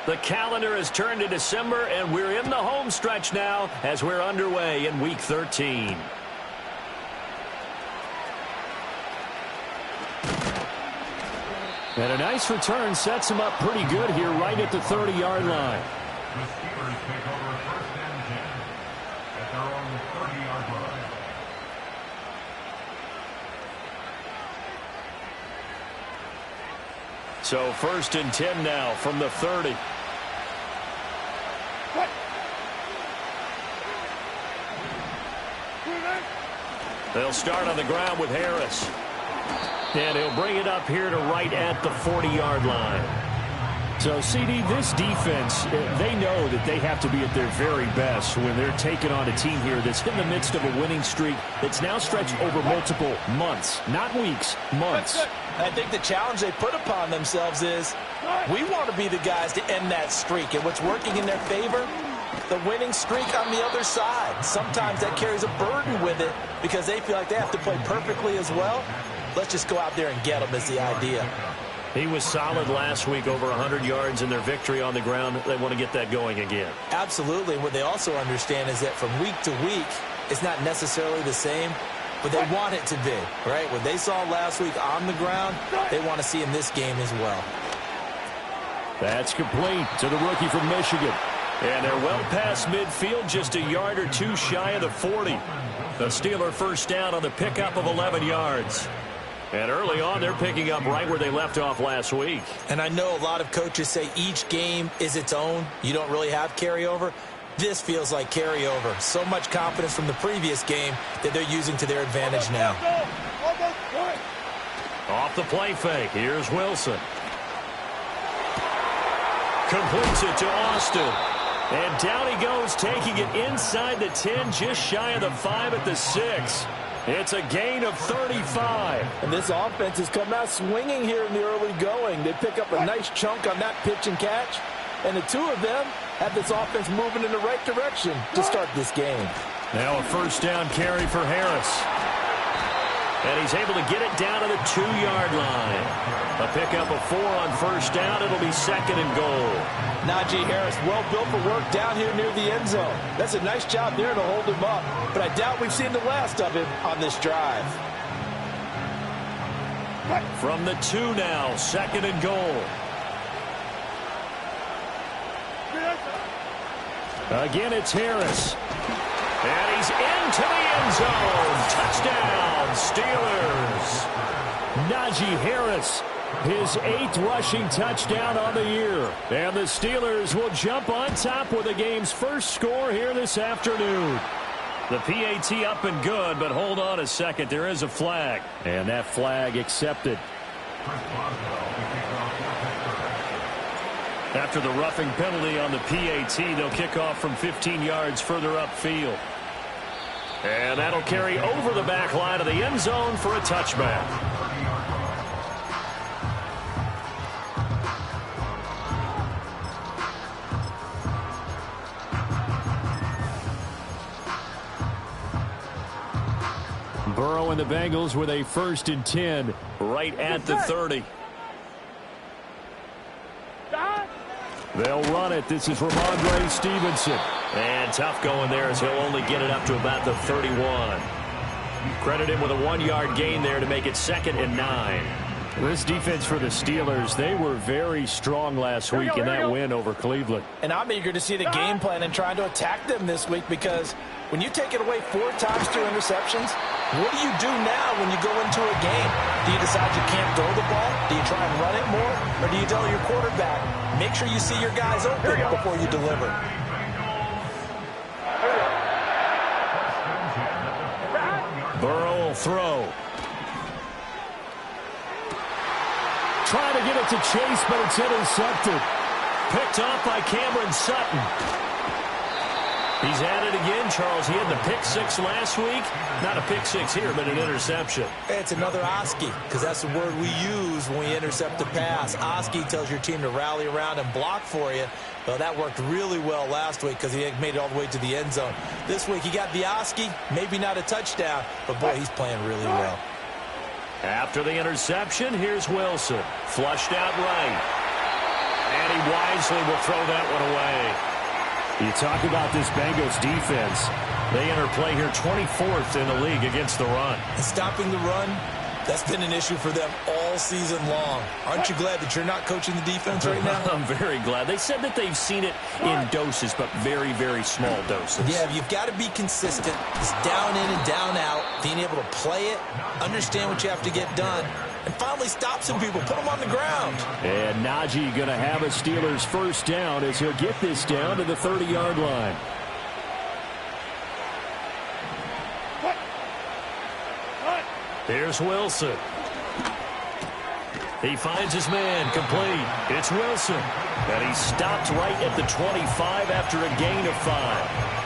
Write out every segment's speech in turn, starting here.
The calendar has turned to December, and we're in the home stretch now as we're underway in Week 13. And a nice return sets him up pretty good here right at the 30-yard line. The Steelers take over 1st and 10 at their own 30-yard line. So 1st and 10 now from the 30. They'll start on the ground with Harris. And he'll bring it up here to right at the 40-yard line. So, CD, this defense, they know that they have to be at their very best when they're taking on a team here that's in the midst of a winning streak that's now stretched over multiple months, not weeks, months. I think the challenge they put upon themselves is we want to be the guys to end that streak. And what's working in their favor? The winning streak on the other side. Sometimes that carries a burden with it because they feel like they have to play perfectly as well. Let's just go out there and get them is the idea. He was solid last week, over 100 yards in their victory on the ground. They want to get that going again. Absolutely. What they also understand is that from week to week, it's not necessarily the same, but they want it to be, right? What they saw last week on the ground, they want to see in this game as well. That's complete to the rookie from Michigan. And they're well past midfield, just a yard or two shy of the 40. The Steeler first down on the pickup of 11 yards. And early on, they're picking up right where they left off last week. And I know a lot of coaches say each game is its own. You don't really have carryover. This feels like carryover. So much confidence from the previous game that they're using to their advantage now. Off the play fake, here's Wilson. Completes it to Austin. And down he goes, taking it inside the 10, just shy of the 5 at the 6. It's a gain of 35. And this offense has come out swinging here in the early going. They pick up a nice chunk on that pitch and catch. And the two of them have this offense moving in the right direction to start this game. Now a first down carry for Harris. And he's able to get it down to the 2-yard line. A pickup of 4 on first down. It'll be 2nd and goal. Najee Harris, well built for work down here near the end zone. That's a nice job there to hold him up. But I doubt we've seen the last of him on this drive. From the 2 now, 2nd and goal. Again, it's Harris. And he's into the end zone. Touchdown, Steelers. Najee Harris, his 8th rushing touchdown on the year. And the Steelers will jump on top with the game's first score here this afternoon. The PAT up and good, but hold on a second. There is a flag. And that flag accepted. After the roughing penalty on the PAT, they'll kick off from 15 yards further upfield. And that'll carry over the back line of the end zone for a touchback. Burrow and the Bengals with a 1st and 10 right at the 30. They'll run it. This is Ramondre Stevenson. And tough going there as he'll only get it up to about the 31. Credit him with a 1-yard gain there to make it 2nd and 9. This defense for the Steelers, they were very strong last week in that win over Cleveland. And I'm eager to see the game plan and trying to attack them this week because when you take it away 4 times through interceptions, what do you do now when you go into a game? Do you decide you can't throw the ball? Do you try and run it more? Or do you tell your quarterback, make sure you see your guys open before you deliver? Burrow will throw. Trying to get it to Chase, but it's intercepted. Picked off by Cameron Sutton. He's at it again, Charles. He had the pick 6 last week. Not a pick 6 here, but an interception. It's another Oski, because that's the word we use when we intercept a pass. Oski tells your team to rally around and block for you. Well, that worked really well last week because he made it all the way to the end zone. This week he got the Oski, maybe not a touchdown, but boy, he's playing really well. After the interception, here's Wilson. Flushed out right. And he wisely will throw that one away. You talk about this Bengals defense. They enter play here 24th in the league against the run. And stopping the run, that's been an issue for them all season long. Aren't you glad that you're not coaching the defense right now? I'm very glad. They said that they've seen it in doses, but very, very small doses. Yeah, you've got to be consistent. It's down in and down out, being able to play it, understand what you have to get done, and finally stop some people, put them on the ground. And Najee going to have a Steelers first down as he'll get this down to the 30-yard line. Here's Wilson. He finds his man complete. It's Wilson. And he stopped right at the 25 after a gain of 5.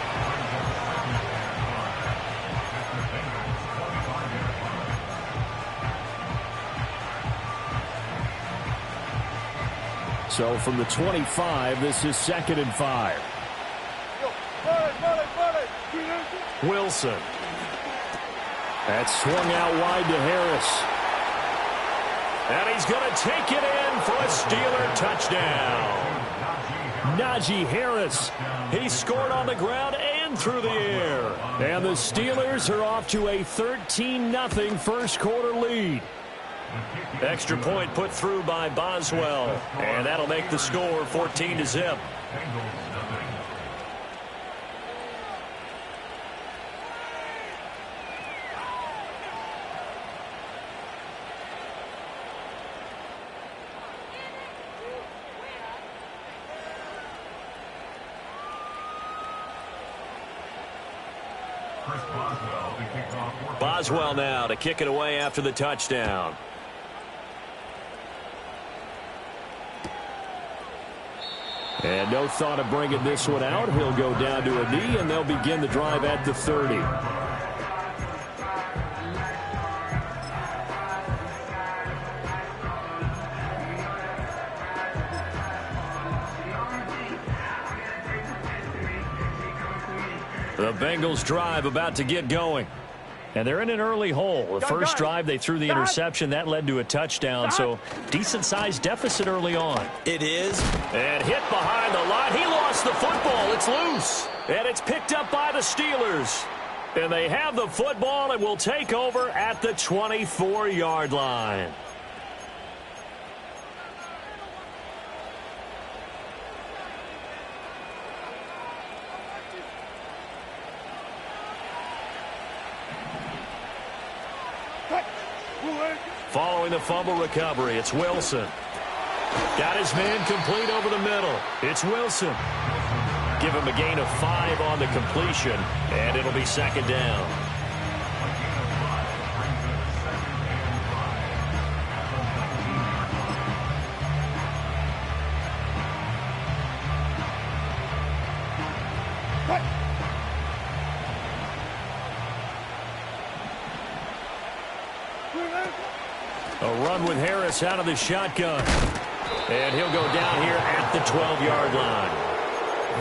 So from the 25, this is 2nd and 5. Wilson. That's swung out wide to Harris. And he's going to take it in for a Steeler touchdown. Najee Harris. He scored on the ground and through the air. And the Steelers are off to a 13-0 first quarter lead. Extra point put through by Boswell. And that'll make the score 14-0. Boswell now to kick it away after the touchdown. And no thought of bringing this one out. He'll go down to a knee, and they'll begin the drive at the 30. The Bengals drive about to get going. And they're in an early hole. The first drive, they threw the interception. That led to a touchdown, so decent-sized deficit early on. It is. And hit behind the line. He lost the football. It's loose. And it's picked up by the Steelers. And they have the football and will take over at the 24-yard line. Following the fumble recovery, it's Wilson. Got his man complete over the middle. It's Wilson. Give him a gain of 5 on the completion, and it'll be 2nd down. A run with Harris out of the shotgun. And he'll go down here at the 12-yard line.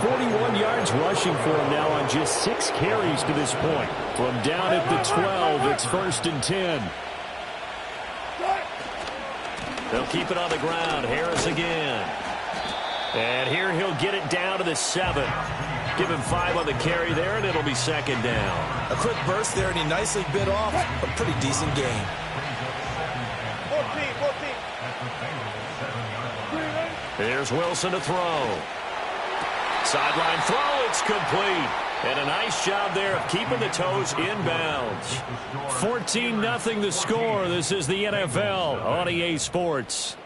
41 yards rushing for him now on just 6 carries to this point. From down at the 12, it's 1st and 10. They'll keep it on the ground. Harris again. And here he'll get it down to the 7. Give him 5 on the carry there, and it'll be 2nd down. A quick burst there, and he nicely bit off a pretty decent gain. Here's Wilson to throw. Sideline throw, it's complete. And a nice job there of keeping the toes inbounds. 14-0 the score. This is the NFL on EA Sports.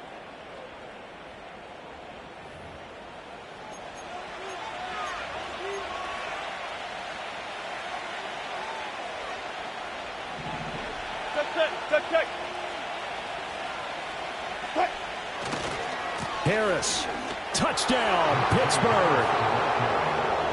Harris, touchdown, Pittsburgh.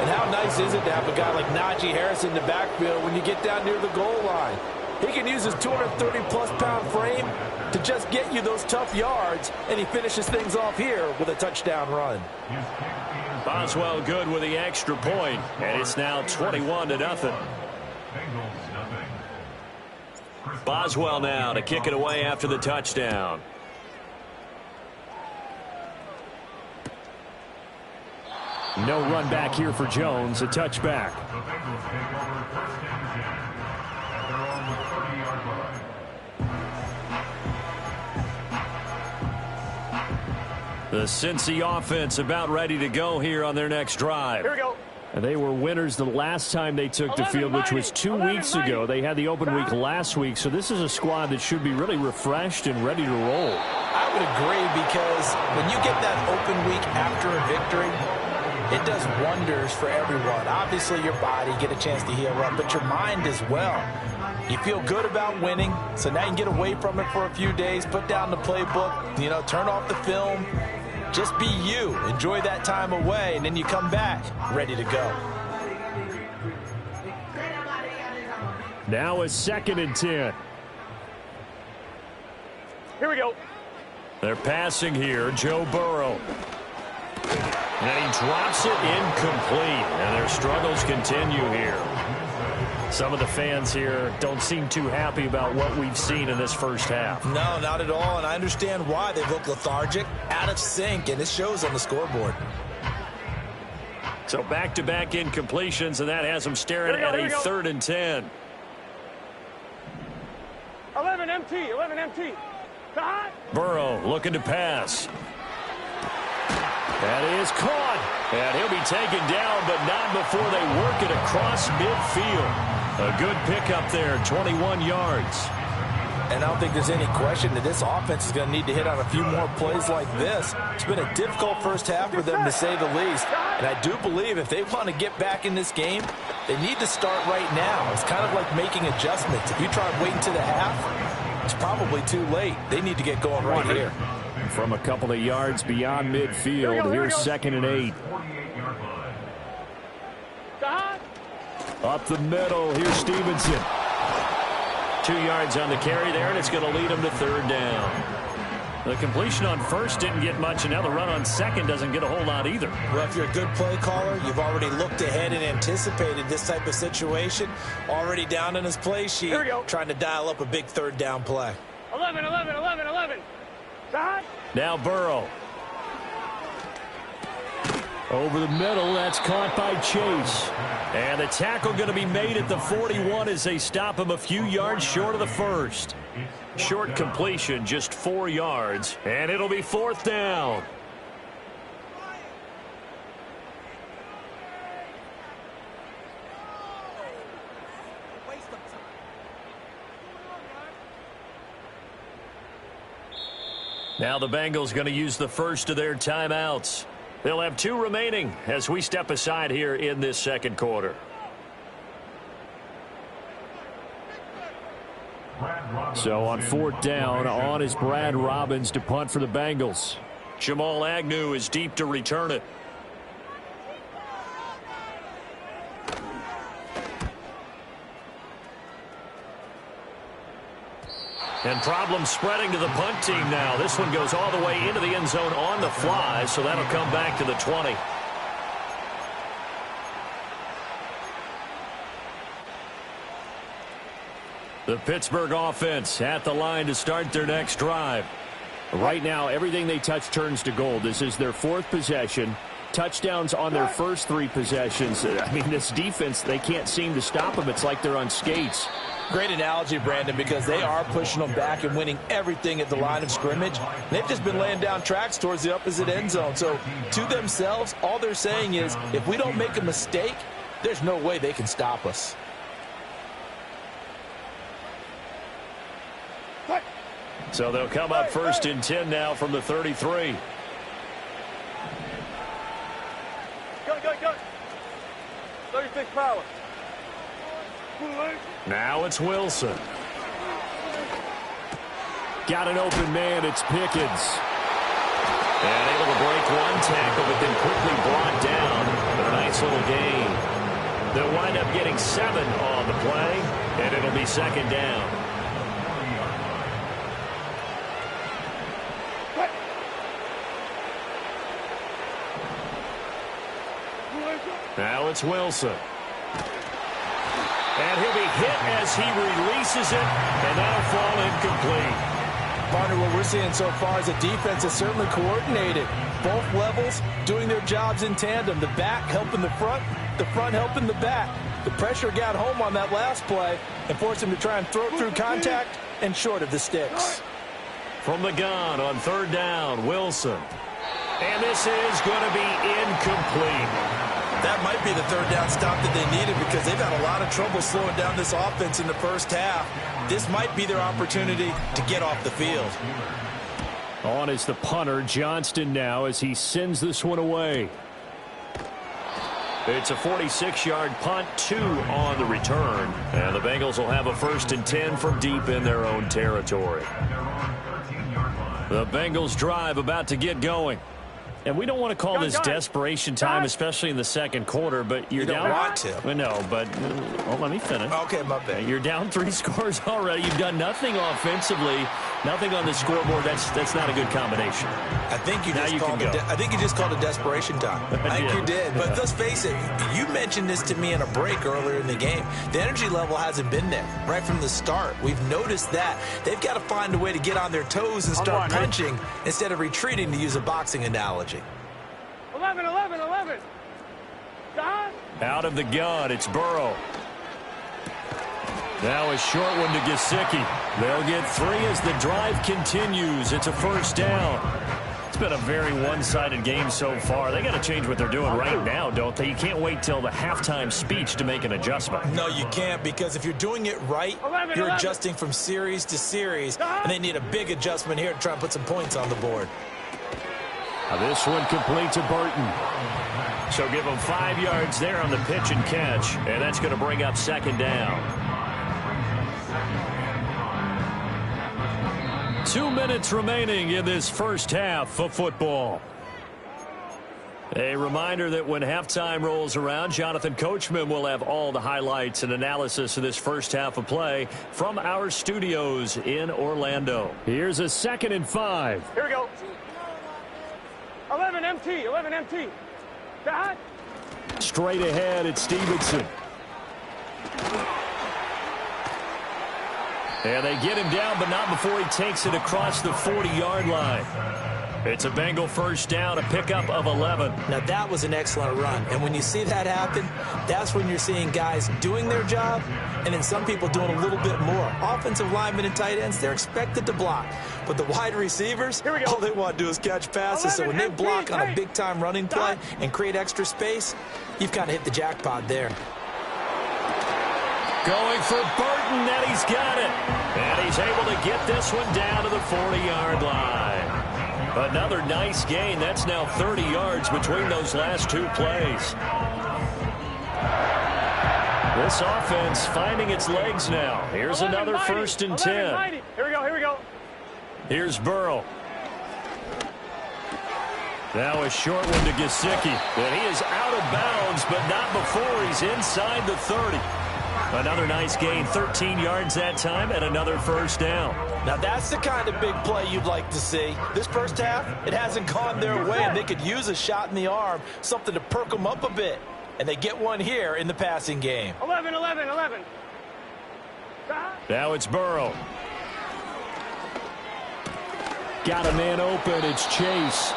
And how nice is it to have a guy like Najee Harris in the backfield when you get down near the goal line? He can use his 230-plus pound frame to just get you those tough yards, and he finishes things off here with a touchdown run. Boswell good with the extra point, and it's now 21-0. Boswell now to kick it away after the touchdown. No run back here for Jones, a touchback. The Bengals take over first and 10 at their own 30-yard line. The Cincy offense about ready to go here on their next drive. Here we go. And they were winners the last time they took the field, which was 2 weeks ago. They had the open week last week, so this is a squad that should be really refreshed and ready to roll. I would agree, because when you get that open week after a victory, it does wonders for everyone. Obviously, your body, get a chance to heal up, but your mind as well. You feel good about winning, so now you can get away from it for a few days, put down the playbook, turn off the film. Just be you. Enjoy that time away, and then you come back ready to go. Now a 2nd and 10. Here we go. They're passing here. Joe Burrow. And he drops it incomplete. And their struggles continue here. Some of the fans here don't seem too happy about what we've seen in this first half. No, not at all, and I understand why. They've looked lethargic, out of sync, and it shows on the scoreboard. So back-to-back incompletions, and that has them staring at a 3rd and 10. 11 MT, 11 MT. Burrow looking to pass. That is caught. And he'll be taken down, but not before they work it across midfield. A good pickup there, 21 yards. And I don't think there's any question that this offense is going to need to hit on a few more plays like this. It's been a difficult first half for them, to say the least. And I do believe if they want to get back in this game, they need to start right now. It's kind of like making adjustments. If you try waiting to the half, it's probably too late. They need to get going right here. From a couple of yards beyond midfield, here's 2nd and 8. Up the middle, here's Stevenson. 2 yards on the carry there, and it's going to lead him to 3rd down. The completion on 1st didn't get much, and now the run on 2nd doesn't get a whole lot either. Well, if you're a good play caller, you've already looked ahead and anticipated this type of situation. Already down in his play sheet, trying to dial up a big 3rd down play. 11, 11, 11, 11. Now Burrow. Over the middle, that's caught by Chase. And the tackle going to be made at the 41 as they stop him a few yards short of the 1st. Short completion, just 4 yards, and it'll be 4th down. Now the Bengals going to use the first of their timeouts. They'll have 2 remaining as we step aside here in this 2nd quarter. So on 4th down, on is Brad Robbins to punt for the Bengals. Jamal Agnew is deep to return it. And problems spreading to the punt team now. This one goes all the way into the end zone on the fly, so that'll come back to the 20. The Pittsburgh offense at the line to start their next drive. Right now, everything they touch turns to gold. This is their 4th possession. Touchdowns on their first 3 possessions. I mean, this defense, they can't seem to stop them. It's like they're on skates. Great analogy, Brandon, because they are pushing them back and winning everything at the line of scrimmage. They've just been laying down tracks towards the opposite end zone. So to themselves, all they're saying is, if we don't make a mistake, there's no way they can stop us. So they'll come up 1st and 10 now from the 33. Go. 36 power. Now it's Wilson. Got an open man. It's Pickens. And able to break 1 tackle, but then quickly brought down. But a nice little gain. They'll wind up getting 7 on the play, and it'll be 2nd down. Now it's Wilson. And he'll be hit as he releases it, and that'll fall incomplete. partner, what we're seeing so far is a defense is certainly coordinated. Both levels doing their jobs in tandem. The back helping the front helping the back. The pressure got home on that last play and forced him to try and throw through contact and short of the sticks. From the gun on third down, Wilson. And this is going to be incomplete. That might be the third down stop that they needed because they've had a lot of trouble slowing down this offense in the first half. This might be their opportunity to get off the field. On is the punter, Johnston, now as he sends this one away. It's a 46-yard punt, 2 on the return. And the Bengals will have a 1st and 10 from deep in their own territory. The Bengals drive about to get going. And we don't want to call this desperation time, especially in the second quarter, but you're down. You don't want to. Well, no, but let me finish. Okay, my bad. You're down 3 scores already. You've done nothing offensively, nothing on the scoreboard. That's not a good combination. I think you just called it desperation time. I think you did. But let's face it, you mentioned this to me in a break earlier in the game. The energy level hasn't been there right from the start. We've noticed that. They've got to find a way to get on their toes and start punching instead of retreating, to use a boxing analogy. 11, 11, 11. God. Out of the gun, it's Burrow. Now a short one to Gesicki. They'll get 3 as the drive continues. It's a 1st down. It's been a very one-sided game so far. They got to change what they're doing right now, don't they? You can't wait till the halftime speech to make an adjustment. No, you can't, because if you're doing it right, you're adjusting from series to series, and they need a big adjustment here to try and put some points on the board. This one complete to Burton. So give him 5 yards there on the pitch and catch, and that's going to bring up 2nd down. 2 minutes remaining in this first half of football. A reminder that when halftime rolls around, Jonathan Coachman will have all the highlights and analysis of this first half of play from our studios in Orlando. Here's a 2nd and 5. Here we go. 11 MT, 11 MT. God. Straight ahead, it's Stevenson. And they get him down, but not before he takes it across the 40-yard line. It's a Bengal 1st down, a pickup of 11. Now, that was an excellent run. And when you see that happen, that's when you're seeing guys doing their job and then some people doing a little bit more. Offensive linemen and tight ends, they're expected to block. But the wide receivers, all they want to do is catch passes. So when they block on a big-time running play and create extra space, you've kind of hit the jackpot there. Going for Burton, and he's got it. And he's able to get this one down to the 40-yard line. Another nice gain. That's now 30 yards between those last 2 plays. This offense finding its legs now. Here's another 1st and 10. Here we go, here we go. Here's Burrow. Now a short one to Gesicki. And he is out of bounds, but not before he's inside the 30. Another nice gain, 13 yards that time, and another 1st down. Now that's the kind of big play you'd like to see. This first half, it hasn't gone their way, and they could use a shot in the arm, something to perk them up a bit. And they get one here in the passing game. 11, 11, 11. Now it's Burrow. Got a man open. It's Chase.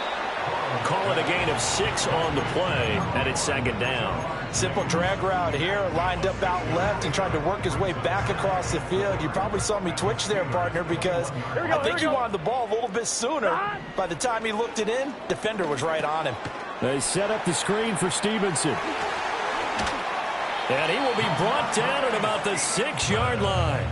Call it a gain of 6 on the play, and it's 2nd down. Simple drag route here, lined up out left and tried to work his way back across the field. You probably saw me twitch there, partner, because I think he wanted the ball a little bit sooner. By the time he looked it in, defender was right on him. They set up the screen for Stevenson. And he will be brought down at about the 6-yard line.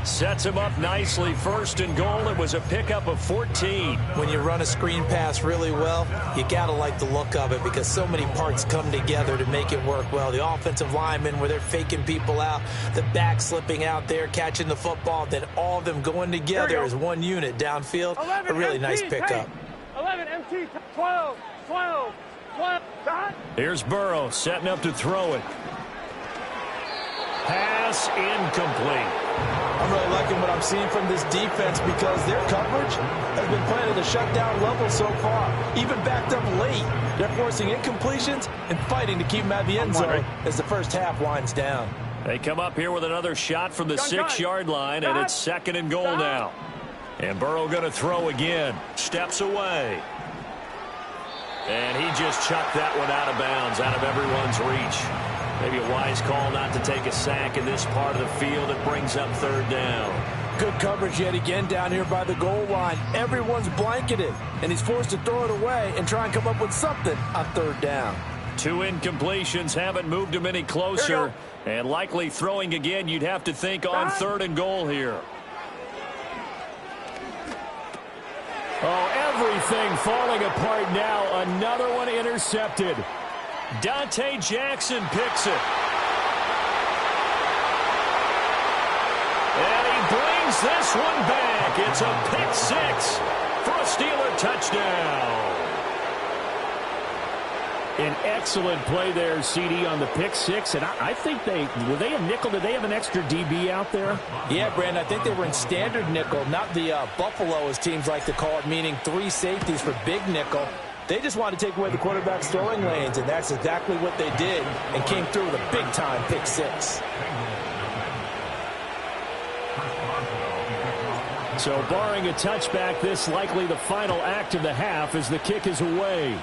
Sets him up nicely, 1st and goal. It was a pickup of 14. When you run a screen pass really well, you got to like the look of it because so many parts come together to make it work well. The offensive linemen, where they're faking people out, the back slipping out there, catching the football, then all of them going together as one unit downfield. A really nice pickup. 11 MT, 12, 12, 12. Here's Burrow setting up to throw it. Pass incomplete. I'm really liking what I'm seeing from this defense because their coverage has been playing at a shutdown level so far. Even backed up late, they're forcing incompletions and fighting to keep them at the end zone as the first half winds down. They come up here with another shot from the 6-yard line, and it's 2nd and goal now. And Burrow going to throw again. Steps away. And he just chucked that one out of bounds, out of everyone's reach. Maybe a wise call not to take a sack in this part of the field. It brings up third down. Good coverage yet again down here by the goal line. Everyone's blanketed, and he's forced to throw it away and try and come up with something on third down. 2 incompletions haven't moved him any closer. And likely throwing again, you'd have to think on third and goal here. Oh, everything falling apart now. Another one intercepted. Dante Jackson picks it. And he brings this one back. It's a pick 6 for a Steeler touchdown. An excellent play there, CD, on the pick 6. And I think were they a nickel? Did they have an extra DB out there? Yeah, Brandon, I think they were in standard nickel, not the Buffalo, as teams like to call it, meaning 3 safeties for big nickel. They just wanted to take away the quarterback's throwing lanes, and that's exactly what they did, and came through with a big-time pick 6. So barring a touchback, this likely the final act of the half as the kick is away.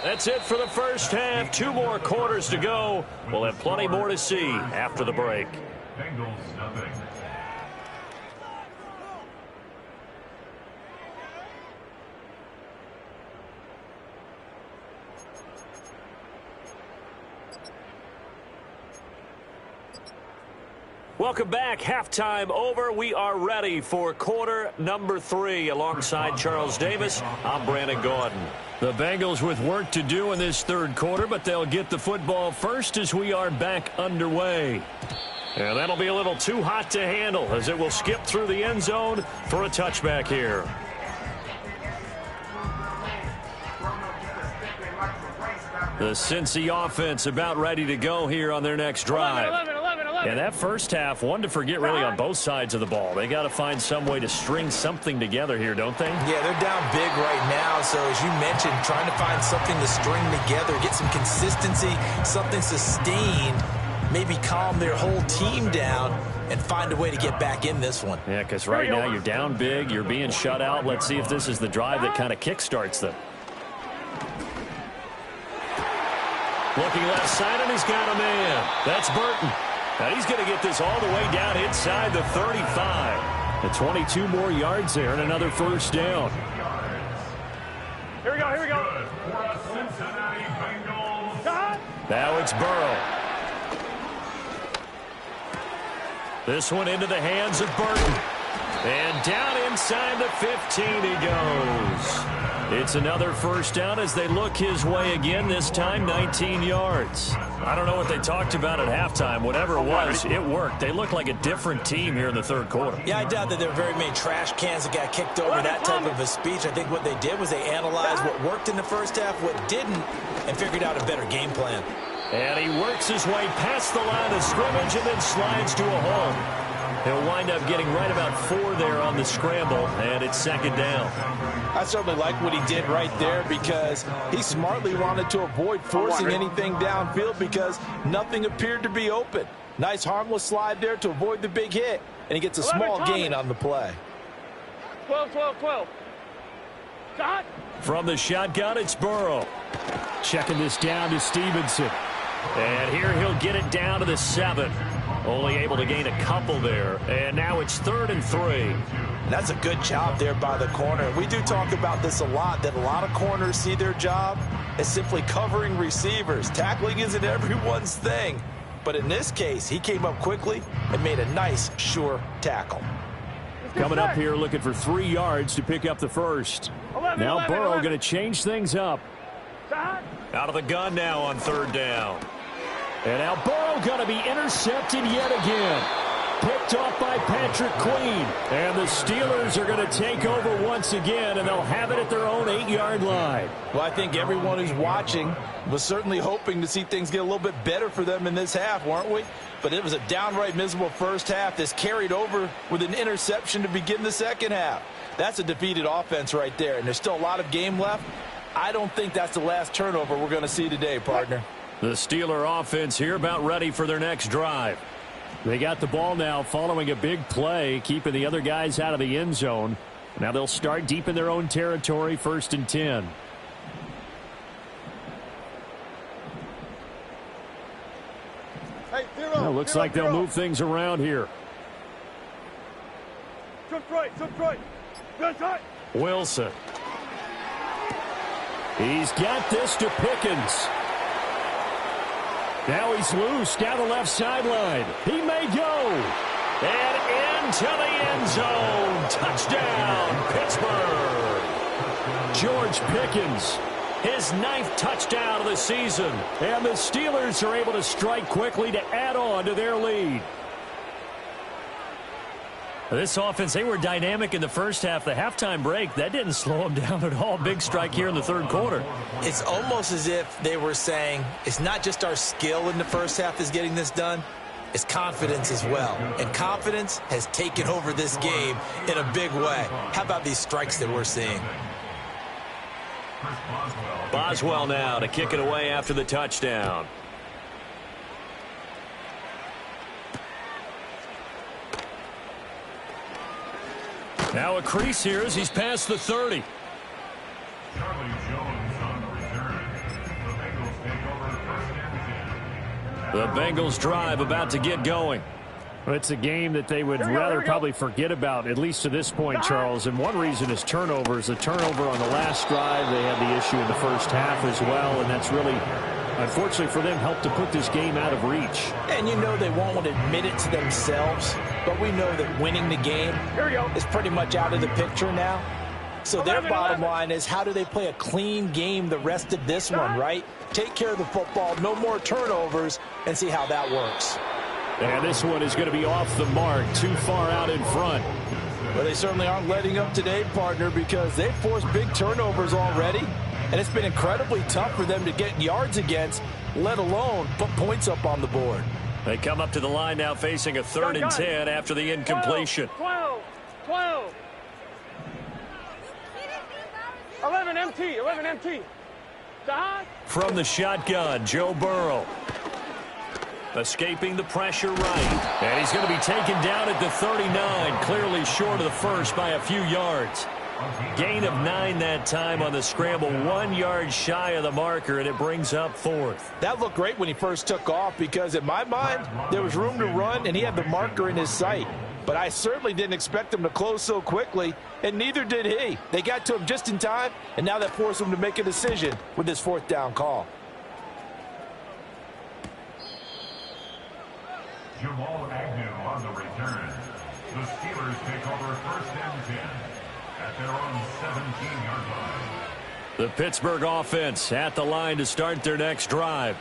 That's it for the first half. 2 more quarters to go. We'll have plenty more to see after the break. Bengals nothing. Welcome back. Halftime over. We are ready for quarter number 3. Alongside Charles Davis, I'm Brandon Gordon. The Bengals with work to do in this third quarter, but they'll get the football first as we are back underway. And that'll be a little too hot to handle as it will skip through the end zone for a touchback here. The Cincy offense about ready to go here on their next drive. 11. And that first half, one to forget really on both sides of the ball. They got to find some way to string something together here, don't they? Yeah, they're down big right now, so as you mentioned, trying to find something to string together, get some consistency, something sustained, maybe calm their whole team down and find a way to get back in this one. Yeah, because right now you're down big, you're being shut out. Let's see if this is the drive that kind of kickstarts them. Looking left side, and he's got a man. That's Burton. Now he's going to get this all the way down inside the 35. The 22 more yards there and another first down. Here we go. Cincinnati Bengals. Now it's Burrow. This one into the hands of Burton. And down inside the 15 he goes. It's another first down as they look his way again, this time 19 yards. I don't know what they talked about at halftime. Whatever it was, it worked. They look like a different team here in the third quarter. Yeah, I doubt that there were very many trash cans that got kicked over that type of a speech. I think what they did was they analyzed what worked in the first half, what didn't, and figured out a better game plan. And he works his way past the line of scrimmage and then slides to a hole. He'll wind up getting right about 4 there on the scramble, and it's second down. I certainly like what he did right there because he smartly wanted to avoid forcing anything downfield because nothing appeared to be open. Nice harmless slide there to avoid the big hit, and he gets a small gain on the play. 12. Shot. From the shotgun, it's Burrow. Checking this down to Stevenson. And here he'll get it down to the 7. Only able to gain a couple there. And now it's 3rd and 3. That's a good job there by the corner. We do talk about this a lot, that a lot of corners see their job as simply covering receivers. Tackling isn't everyone's thing. But in this case, he came up quickly and made a nice, sure tackle. Coming up here looking for 3 yards to pick up the first. Now Burrow going to change things up. Out of the gun now on 3rd down. And now Burrow going to be intercepted yet again. Picked off by Patrick Queen. And the Steelers are going to take over once again, and they'll have it at their own 8-yard line. Well, I think everyone who's watching was certainly hoping to see things get a little bit better for them in this half, weren't we? But it was a downright miserable first half. This carried over with an interception to begin the second half. That's a defeated offense right there, and there's still a lot of game left. I don't think that's the last turnover we're going to see today, partner. The Steeler offense here about ready for their next drive. They got the ball now following a big play, keeping the other guys out of the end zone. Now they'll start deep in their own territory, 1st and 10. Hey, zero. Well, looks like they'll move things around here. Jump right, jump right. Good shot. Wilson. He's got this to Pickens. Now he's loose down the left sideline. He may go. And into the end zone. Touchdown, Pittsburgh. George Pickens, his 9th touchdown of the season. And the Steelers are able to strike quickly to add on to their lead. This offense, they were dynamic in the first half. The halftime break, that didn't slow them down at all. Big strike here in the 3rd quarter. It's almost as if they were saying, it's not just our skill in the first half is getting this done, it's confidence as well. And confidence has taken over this game in a big way. How about these strikes that we're seeing? Boswell now to kick it away after the touchdown. Now a crease here as he's past the 30. Charlie Jones on the return. The Bengals take over 1st and 10. The Bengals drive about to get going. Well, it's a game that they would rather probably forget about, at least to this point, Charles. And one reason is turnovers. The turnover on the last drive, they had the issue in the first half as well. And that's really, unfortunately for them, helped to put this game out of reach. And you know they won't admit it to themselves, but we know that winning the game is pretty much out of the picture now. So their bottom line is, how do they play a clean game the rest of this one, right? Take care of the football, no more turnovers, and see how that works. And this one is going to be off the mark, too far out in front. Well, they certainly aren't letting up today, partner, because they've forced big turnovers already, and it's been incredibly tough for them to get yards against, let alone put points up on the board. They come up to the line now facing a 3rd and 10 after the incompletion. 12. 11 MT, 11 MT. From the shotgun, Joe Burrow. Escaping the pressure right. And he's going to be taken down at the 39, clearly short of the first by a few yards. Gain of 9 that time on the scramble, 1 yard shy of the marker, and it brings up 4th. That looked great when he first took off because, in my mind, there was room to run, and he had the marker in his sight. But I certainly didn't expect him to close so quickly, and neither did he. They got to him just in time, and now that forced him to make a decision with this 4th down call. Jamal Agnew on the return. The Steelers take over 1st and 10 at their own 17-yard line. The Pittsburgh offense at the line to start their next drive.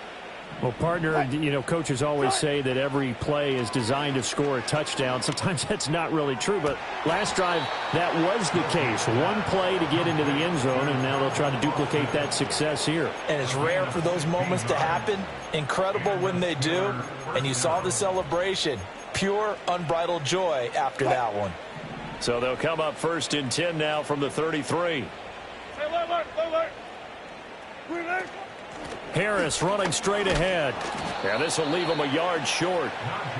Well, partner, you know, coaches always say that every play is designed to score a touchdown. Sometimes that's not really true, but last drive, that was the case. One play to get into the end zone, and now they'll try to duplicate that success here. And it's rare for those moments to happen. Incredible when they do. And you saw the celebration. Pure, unbridled joy after that one. So they'll come up 1st and 10 now from the 33. Harris running straight ahead. And this will leave him a yard short.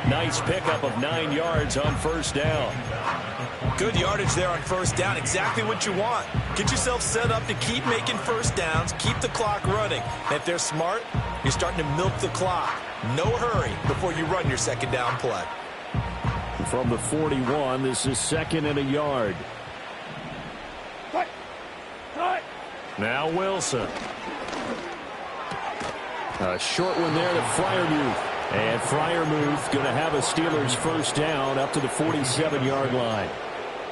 Nice pickup of 9 yards on 1st down. Good yardage there on 1st down. Exactly what you want. Get yourself set up to keep making 1st downs. Keep the clock running. And if they're smart, you're starting to milk the clock. No hurry before you run your 2nd down play. From the 41, this is 2nd and a yard. Now Wilson. A short one there to Freiermuth. And Freiermuth going to have a Steelers 1st down up to the 47-yard line.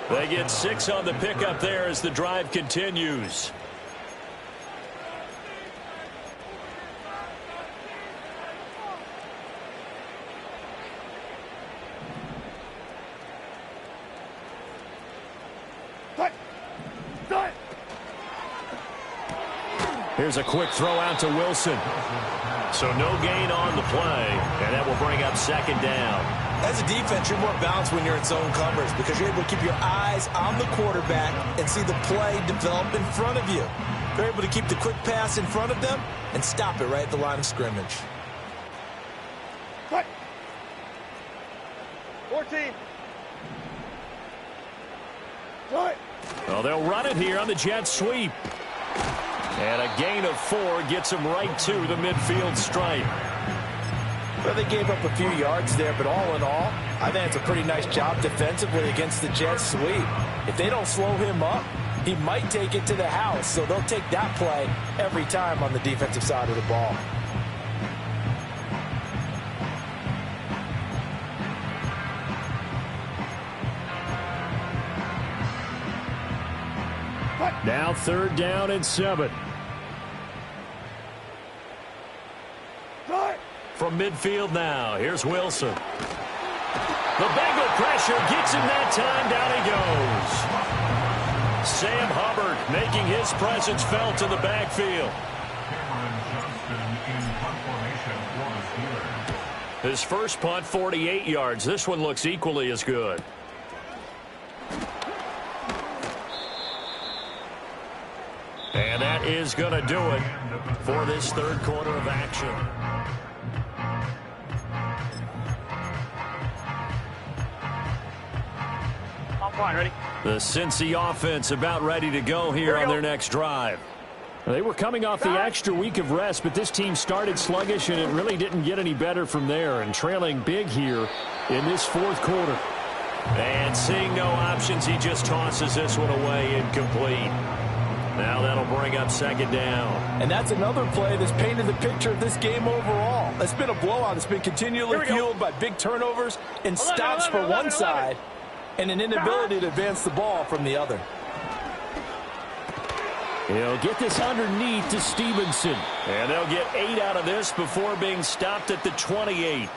They get 6 on the pickup there as the drive continues. Here's a quick throw out to Wilson. So no gain on the play, and that will bring up 2nd down. As a defense, you're more balanced when you're in zone coverage because you're able to keep your eyes on the quarterback and see the play develop in front of you. They're able to keep the quick pass in front of them and stop it right at the line of scrimmage. 14. Well, they'll run it here on the jet sweep. And a gain of 4 gets them right to the midfield stripe. Well, they gave up a few yards there, but all in all, I think it's a pretty nice job defensively against the jet sweep. If they don't slow him up, he might take it to the house, so they'll take that play every time on the defensive side of the ball. Now 3rd down and 7. From midfield now, here's Wilson. The Bengal pressure gets him that time. Down he goes. Sam Hubbard making his presence felt in the backfield. His first punt, 48 yards. This one looks equally as good. And that is going to do it for this 3rd quarter of action. Ready? The Cincy offense about ready to go here on their next drive. They were coming off the extra week of rest, but this team started sluggish, and it really didn't get any better from there, and trailing big here in this 4th quarter. And seeing no options, he just tosses this one away incomplete. Now that'll bring up 2nd down. And that's another play that's painted the picture of this game overall. It's been a blowout. It's been continually fueled by big turnovers and stops for one side and an inability to advance the ball from the other. He'll get this underneath to Stevenson. And they'll get 8 out of this before being stopped at the 28.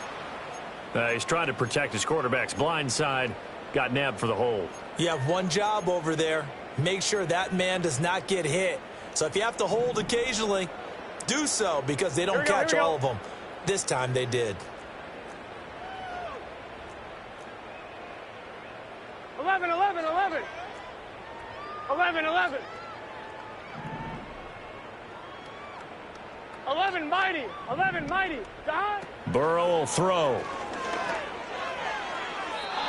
He's trying to protect his quarterback's blind side. Got nabbed for the hold. You have one job over there. Make sure that man does not get hit. So if you have to hold occasionally, do so, because they don't catch all of them. This time they did. 11, 11, 11. 11, 11. 11 mighty. 11 mighty. God. Burrow will throw.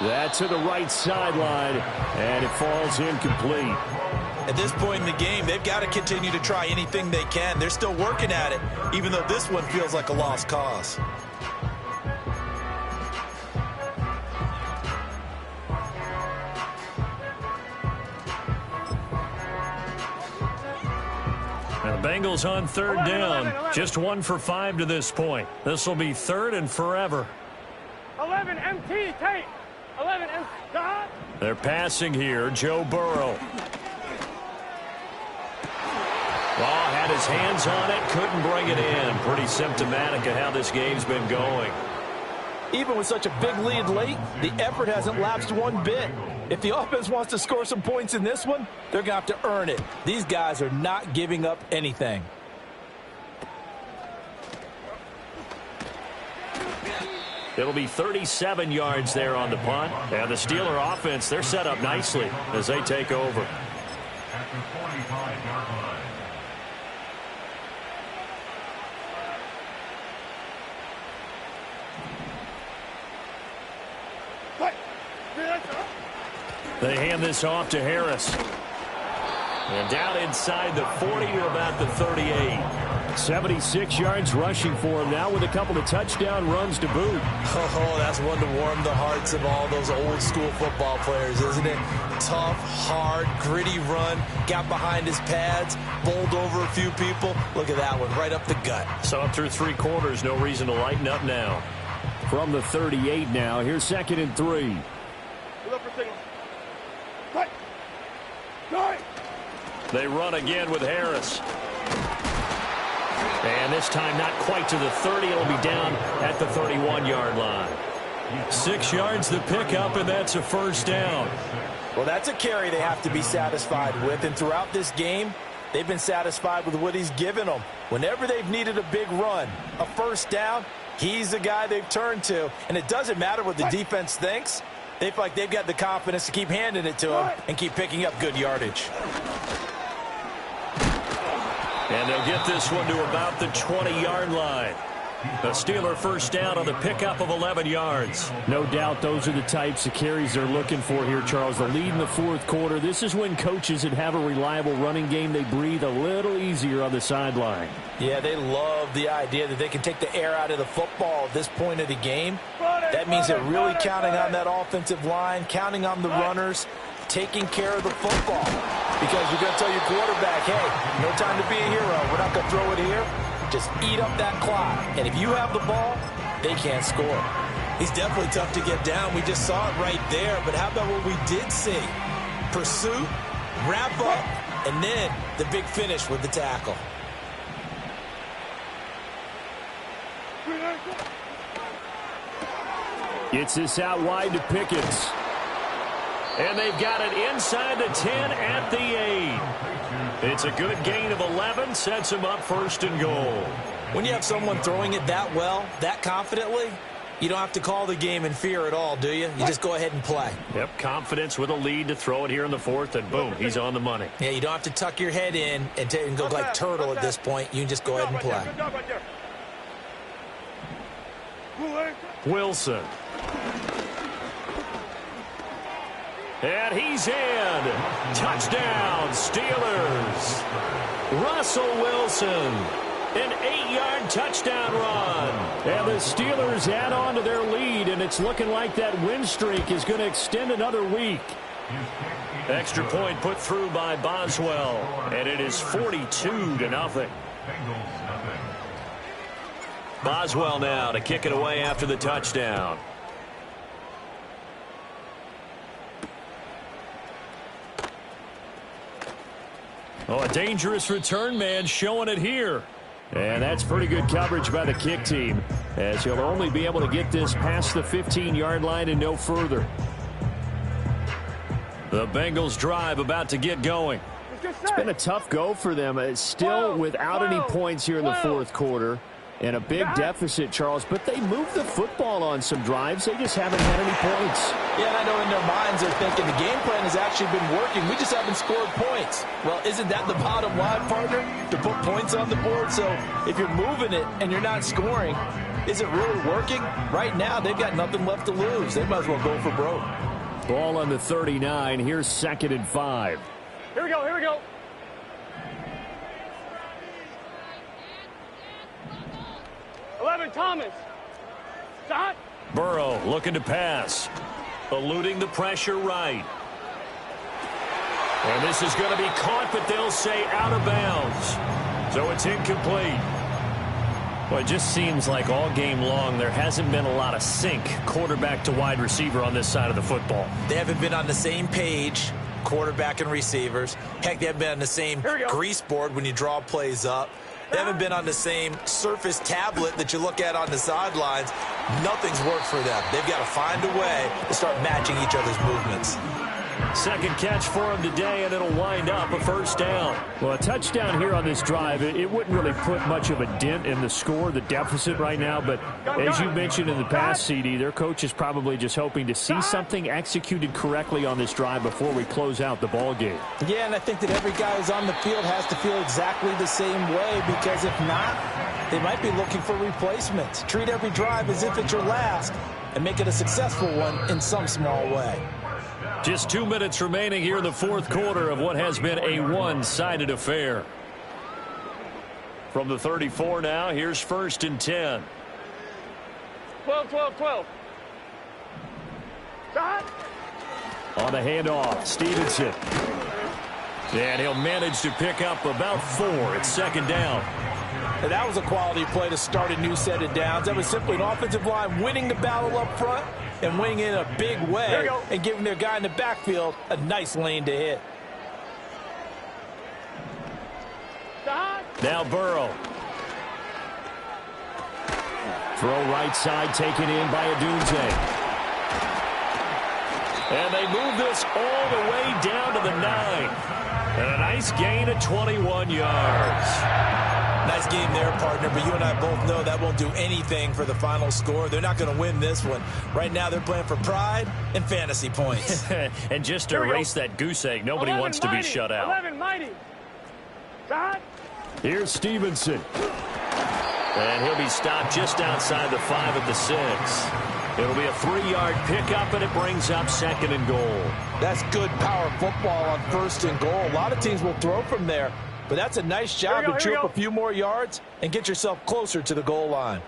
That's to the right sideline, and it falls incomplete. At this point in the game, they've got to continue to try anything they can. They're still working at it, even though this one feels like a lost cause. Now the Bengals on 3rd down. Just 1 for 5 to this point. This will be 3rd and forever. 11 MT, take. 11 MT, God. They're passing here. Joe Burrow. Law had his hands on it, couldn't bring it in. Pretty symptomatic of how this game's been going. Even with such a big lead late, the effort hasn't lapsed one bit. If the offense wants to score some points in this one, they're going to have to earn it. These guys are not giving up anything. It'll be 37 yards there on the punt. And the Steeler offense, they're set up nicely as they take over. At the 45-yard line. They hand this off to Harris. And down inside the 40 to about the 38. 76 yards rushing for him now with a couple of touchdown runs to boot. Oh, that's one to warm the hearts of all those old school football players, isn't it? Tough, hard, gritty run. Got behind his pads, bowled over a few people. Look at that one, right up the gut. So up through 3 quarters, no reason to lighten up now. From the 38 now, here's 2nd and 3. They run again with Harris. And this time not quite to the 30. It'll be down at the 31-yard line. 6 yards the pickup, and that's a 1st down. Well, that's a carry they have to be satisfied with. And throughout this game, they've been satisfied with what he's given them. Whenever they've needed a big run, a 1st down, he's the guy they've turned to. And it doesn't matter what the defense thinks. They feel like they've got the confidence to keep handing it to him and keep picking up good yardage. And they'll get this one to about the 20-yard line. The Steeler first down on the pickup of 11 yards. No doubt those are the types of carries they're looking for here, Charles. The lead in the fourth quarter. This is when coaches that have a reliable running game, they breathe a little easier on the sideline. Yeah, they love the idea that they can take the air out of the football at this point of the game. That means they're really counting on that offensive line, counting on the runners, taking care of the football. Because you're going to tell your quarterback, hey, no time to be a hero. We're not going to throw it here. Just eat up that clock. And if you have the ball, they can't score. He's definitely tough to get down. We just saw it right there. But how about what we did see? Pursuit, wrap up, and then the big finish with the tackle. Gets this out wide to Pickens. And they've got it inside the 10 at the 8. It's a good gain of 11, sets them up first and goal. When you have someone throwing it that well, that confidently, you don't have to call the game in fear at all, do you? You just go ahead and play. Yep, confidence with a lead to throw it here in the fourth, and boom, he's on the money. Yeah, you don't have to tuck your head in and go like turtle at this point. You can just go ahead and play. Wilson. And he's in. Touchdown, Steelers. Russell Wilson. An 8-yard touchdown run. And the Steelers add on to their lead, and it's looking like that win streak is going to extend another week. Extra point put through by Boswell, and it is 42-0. Boswell now to kick it away after the touchdown. Oh, a dangerous return man showing it here. And that's pretty good coverage by the kick team, as he'll only be able to get this past the 15-yard line and no further. The Bengals drive about to get going. It's been a tough go for them. It's still without any points here in the fourth quarter. And a big deficit, Charles, but they moved the football on some drives. They just haven't had any points. Yeah, and I know in their minds they're thinking the game plan has actually been working. We just haven't scored points. Well, isn't that the bottom line, partner? To put points on the board? So if you're moving it and you're not scoring, is it really working? Right now, they've got nothing left to lose. They might as well go for broke. Ball on the 39. Here's 2nd and 5. Here we go, here we go. Thomas. Shot. Burrow looking to pass. Eluding the pressure right. And this is going to be caught, but they'll say out of bounds. So it's incomplete. Well, it just seems like all game long there hasn't been a lot of sync quarterback to wide receiver on this side of the football. They haven't been on the same page, quarterback and receivers. Heck, they haven't been on the same grease board when you draw plays up. They haven't been on the same Surface tablet that you look at on the sidelines. Nothing's worked for them. They've got to find a way to start matching each other's movements. Second catch for him today, and it'll wind up a first down. Well, a touchdown here on this drive, it wouldn't really put much of a dent in the score, the deficit right now. But as you mentioned in the past, CD, their coach is probably just hoping to see something executed correctly on this drive before we close out the ball game. Yeah, and I think that every guy who's on the field has to feel exactly the same way, because if not, they might be looking for replacements. Treat every drive as if it's your last and make it a successful one in some small way. Just 2 minutes remaining here in the fourth quarter of what has been a one-sided affair. From the 34 now, here's 1st and 10. 12, 12, 12. Shot. On the handoff, Stevenson. And he'll manage to pick up about 4. It's 2nd down. And that was a quality play to start a new set of downs. That was simply an offensive line winning the battle up front and winning in a big way and giving their guy in the backfield a nice lane to hit. Now Burrow. Throw right side taken in by Adunze. And they move this all the way down to the 9. And a nice gain of 21 yards. Nice game there, partner, but you and I both know that won't do anything for the final score. They're not going to win this one. Right now, they're playing for pride and fantasy points. And just to erase that goose egg, nobody wants to be shut out. 11 mighty. Shot. Here's Stevenson. And he'll be stopped just outside the 5 at the 6. It'll be a 3-yard pickup, and it brings up 2nd and goal. That's good power football on 1st and goal. A lot of teams will throw from there, but that's a nice job to chew up a few more yards and get yourself closer to the goal line.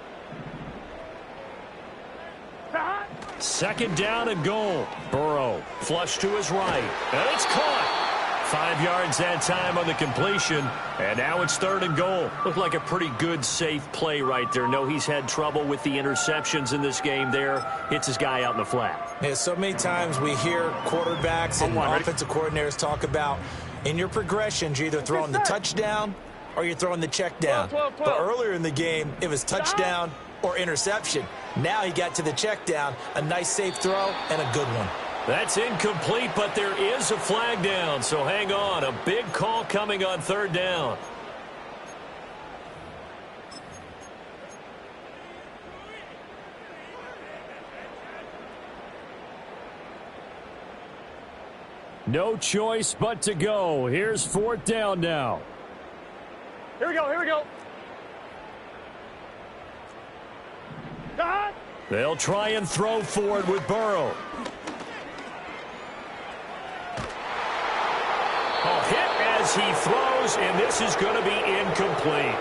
2nd down and goal. Burrow flush to his right, and it's caught. 5 yards that time on the completion, and now it's 3rd and goal. Looked like a pretty good, safe play right there. No, he's had trouble with the interceptions in this game there. Hits his guy out in the flat. Yeah, so many times we hear quarterbacks and offensive coordinators talk about in your progressions, you're either throwing the touchdown or you're throwing the check down. But earlier in the game, it was touchdown or interception. Now he got to the check down, a nice safe throw and a good one. That's incomplete, but there is a flag down, so hang on. A big call coming on 3rd down. No choice but to go. Here's 4th down now. Here we go, here we go. They'll try and throw for it with Burrow. Hit as he throws, and this is going to be incomplete.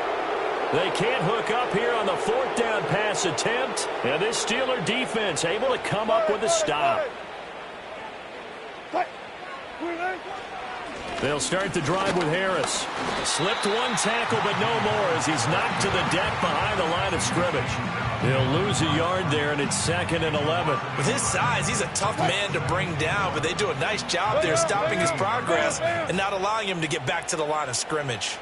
They can't hook up here on the 4th down pass attempt, and this Steeler defense able to come up with a stop. They'll start the drive with Harris. Slipped one tackle, but no more as he's knocked to the deck behind the line of scrimmage. He'll lose a yard there, and it's 2nd and 11. With his size, he's a tough man to bring down, but they do a nice job there stopping his progress and not allowing him to get back to the line of scrimmage.